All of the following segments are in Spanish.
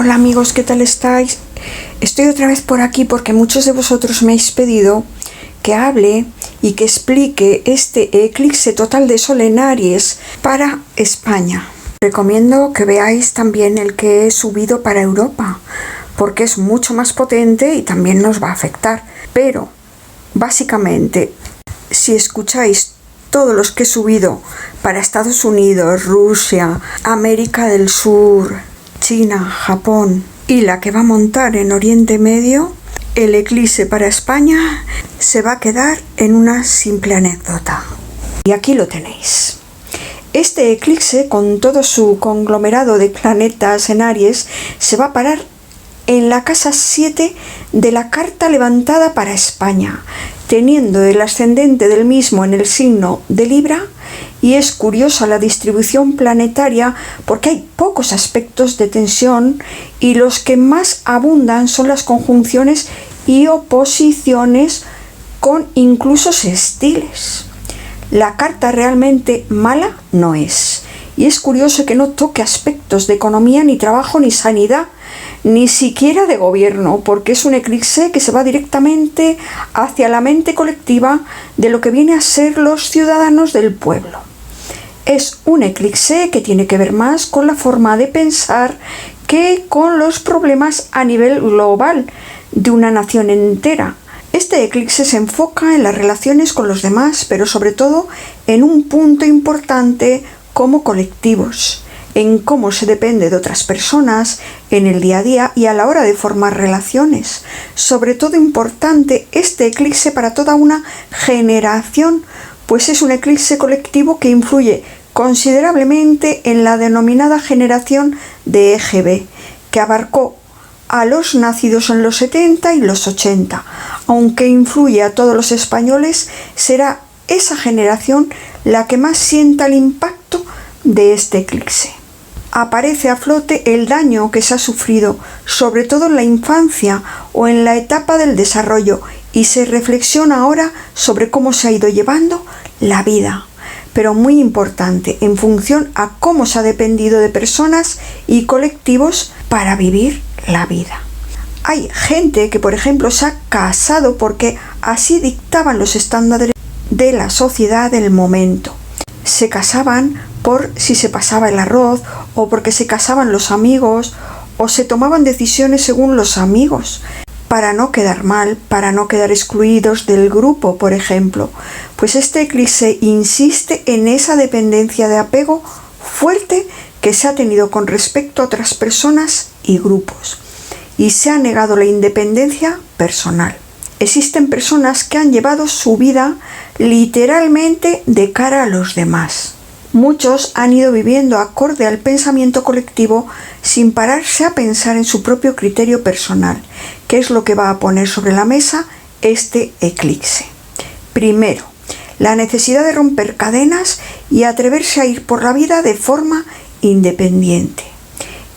Hola amigos, ¿qué tal estáis? Estoy otra vez por aquí porque muchos de vosotros me habéis pedido que hable y que explique este eclipse total de Sol en Aries para España. Recomiendo que veáis también el que he subido para Europa, porque es mucho más potente y también nos va a afectar. Pero, básicamente, si escucháis todos los que he subido para Estados Unidos, Rusia, América del Sur, China, Japón y la que va a montar en Oriente Medio, el eclipse para España se va a quedar en una simple anécdota. Y aquí lo tenéis. Este eclipse, con todo su conglomerado de planetas en Aries, se va a parar en la casa 7 de la carta levantada para España, teniendo el ascendente del mismo en el signo de Libra. Y es curiosa la distribución planetaria porque hay pocos aspectos de tensión y los que más abundan son las conjunciones y oposiciones con incluso sextiles. La carta realmente mala no es. Y es curioso que no toque aspectos de economía, ni trabajo, ni sanidad, ni siquiera de gobierno, porque es un eclipse que se va directamente hacia la mente colectiva de lo que viene a ser los ciudadanos del pueblo. Es un eclipse que tiene que ver más con la forma de pensar que con los problemas a nivel global de una nación entera. Este eclipse se enfoca en las relaciones con los demás, pero sobre todo en un punto importante como colectivos, en cómo se depende de otras personas en el día a día y a la hora de formar relaciones. Sobre todo importante este eclipse para toda una generación, pues es un eclipse colectivo que influye considerablemente en la denominada generación de EGB, que abarcó a los nacidos en los 70 y los 80. Aunque influye a todos los españoles, será esa generación la que más sienta el impacto de este eclipse. Aparece a flote el daño que se ha sufrido, sobre todo en la infancia o en la etapa del desarrollo, y se reflexiona ahora sobre cómo se ha ido llevando la vida. Pero muy importante, en función a cómo se ha dependido de personas y colectivos para vivir la vida. Hay gente que, por ejemplo, se ha casado porque así dictaban los estándares de la sociedad del momento. Se casaban por si se pasaba el arroz, o porque se casaban los amigos, o se tomaban decisiones según los amigos, para no quedar mal, para no quedar excluidos del grupo, por ejemplo. Pues este eclipse insiste en esa dependencia de apego fuerte que se ha tenido con respecto a otras personas y grupos, y se ha negado la independencia personal. Existen personas que han llevado su vida literalmente de cara a los demás. Muchos han ido viviendo acorde al pensamiento colectivo sin pararse a pensar en su propio criterio personal, que es lo que va a poner sobre la mesa este eclipse. Primero, la necesidad de romper cadenas y atreverse a ir por la vida de forma independiente.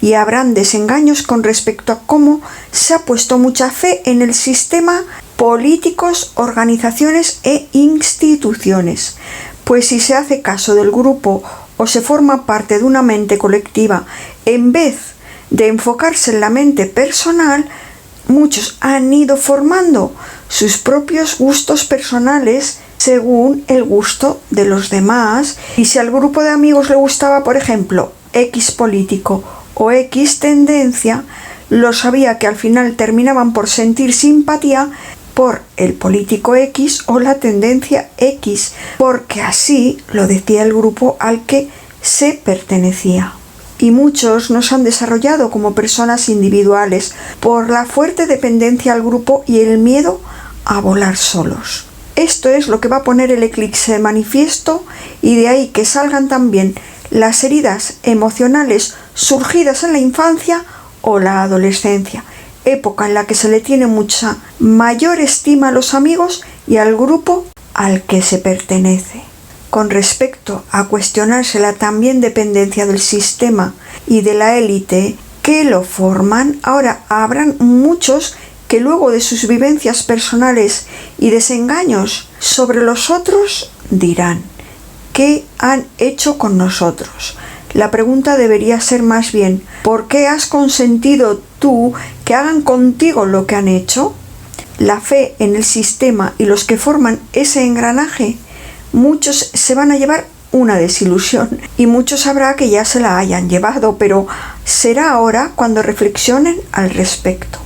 Y habrán desengaños con respecto a cómo se ha puesto mucha fe en el sistema, políticos, organizaciones e instituciones. Pues si se hace caso del grupo o se forma parte de una mente colectiva, en vez de enfocarse en la mente personal, muchos han ido formando sus propios gustos personales según el gusto de los demás. Y si al grupo de amigos le gustaba, por ejemplo, X político o X tendencia, lo sabía que al final terminaban por sentir simpatía por el político X o la tendencia X, porque así lo decía el grupo al que se pertenecía. Y muchos no se han desarrollado como personas individuales por la fuerte dependencia al grupo y el miedo a volar solos. Esto es lo que va a poner el eclipse de manifiesto, y de ahí que salgan también las heridas emocionales surgidas en la infancia o la adolescencia, época en la que se le tiene mucha mayor estima a los amigos y al grupo al que se pertenece. Con respecto a cuestionarse la también dependencia del sistema y de la élite que lo forman, ahora habrán muchos que luego de sus vivencias personales y desengaños sobre los otros dirán: ¿qué han hecho con nosotros? La pregunta debería ser más bien, ¿por qué has consentido tú que hagan contigo lo que han hecho? La fe en el sistema y los que forman ese engranaje, muchos se van a llevar una desilusión y muchos habrá que ya se la hayan llevado, pero será ahora cuando reflexionen al respecto.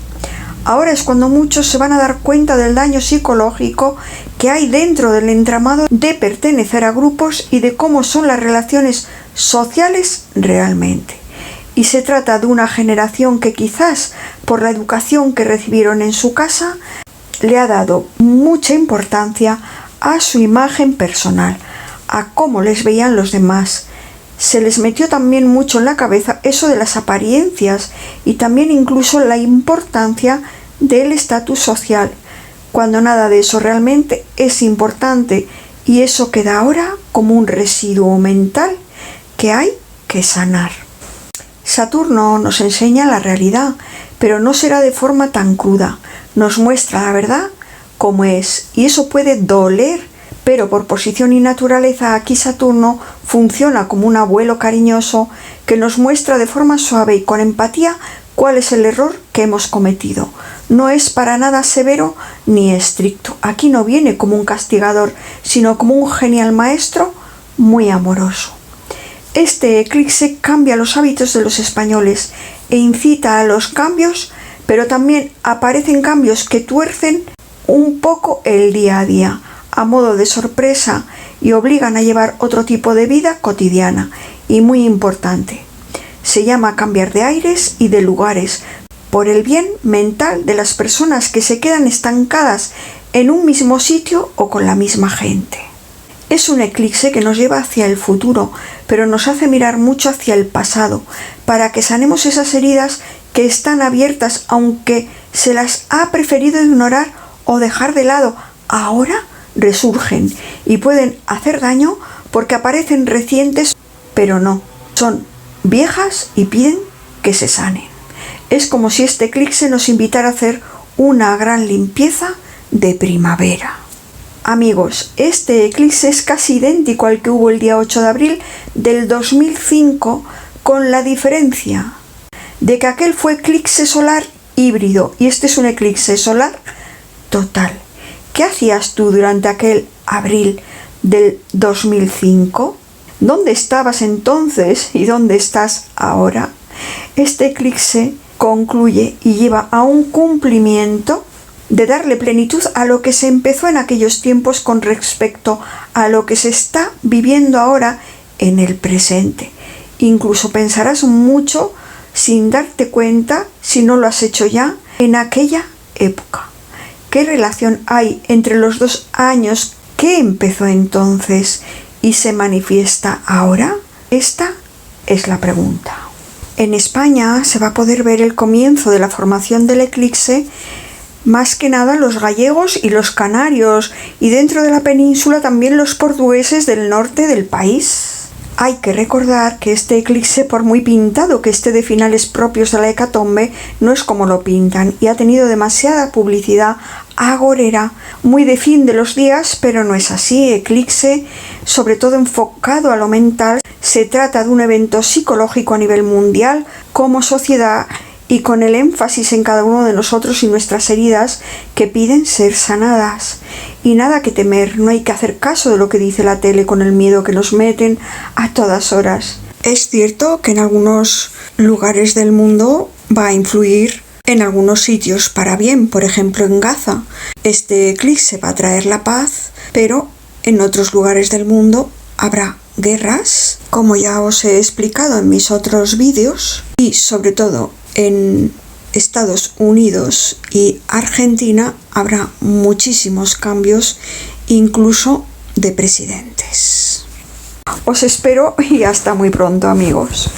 Ahora es cuando muchos se van a dar cuenta del daño psicológico que hay dentro del entramado de pertenecer a grupos y de cómo son las relaciones sociales realmente. Y se trata de una generación que quizás por la educación que recibieron en su casa le ha dado mucha importancia a su imagen personal, a cómo les veían los demás. Se les metió también mucho en la cabeza eso de las apariencias y también incluso la importancia del estatus social, cuando nada de eso realmente es importante y eso queda ahora como un residuo mental que hay que sanar. Saturno nos enseña la realidad, pero no será de forma tan cruda. Nos muestra la verdad como es y eso puede doler, pero por posición y naturaleza aquí Saturno funciona como un abuelo cariñoso que nos muestra de forma suave y con empatía cuál es el error que hemos cometido. No es para nada severo ni estricto. Aquí no viene como un castigador, sino como un genial maestro muy amoroso. Este eclipse cambia los hábitos de los españoles e incita a los cambios, pero también aparecen cambios que tuercen un poco el día a día, a modo de sorpresa y obligan a llevar otro tipo de vida cotidiana y muy importante. Se llama cambiar de aires y de lugares por el bien mental de las personas que se quedan estancadas en un mismo sitio o con la misma gente. Es un eclipse que nos lleva hacia el futuro, pero nos hace mirar mucho hacia el pasado, para que sanemos esas heridas que están abiertas aunque se las ha preferido ignorar o dejar de lado. Ahora resurgen y pueden hacer daño porque aparecen recientes, pero no, son viejas y piden que se sanen. Es como si este eclipse nos invitara a hacer una gran limpieza de primavera. Amigos, este eclipse es casi idéntico al que hubo el día 8 de abril del 2005, con la diferencia de que aquel fue eclipse solar híbrido y este es un eclipse solar total. ¿Qué hacías tú durante aquel abril del 2005? ¿Dónde estabas entonces y dónde estás ahora? Este eclipse concluye y lleva a un cumplimiento de darle plenitud a lo que se empezó en aquellos tiempos con respecto a lo que se está viviendo ahora en el presente. Incluso pensarás mucho sin darte cuenta, si no lo has hecho ya, en aquella época. ¿Qué relación hay entre los 2 años que empezó entonces y se manifiesta ahora? Esta es la pregunta. En España se va a poder ver el comienzo de la formación del eclipse, más que nada los gallegos y los canarios, y dentro de la península también los portugueses del norte del país. Hay que recordar que este eclipse, por muy pintado que esté de finales propios de la hecatombe, no es como lo pintan y ha tenido demasiada publicidad agorera, muy de fin de los días, pero no es así. Eclipse, sobre todo enfocado a lo mental, se trata de un evento psicológico a nivel mundial como sociedad y con el énfasis en cada uno de nosotros y nuestras heridas que piden ser sanadas. Y nada que temer, no hay que hacer caso de lo que dice la tele con el miedo que nos meten a todas horas. Es cierto que en algunos lugares del mundo va a influir en algunos sitios para bien, por ejemplo en Gaza. Este eclipse va a traer la paz, pero en otros lugares del mundo habrá guerras, como ya os he explicado en mis otros vídeos, y sobre todo en Estados Unidos y Argentina habrá muchísimos cambios, incluso de presidentes. Os espero y hasta muy pronto, amigos.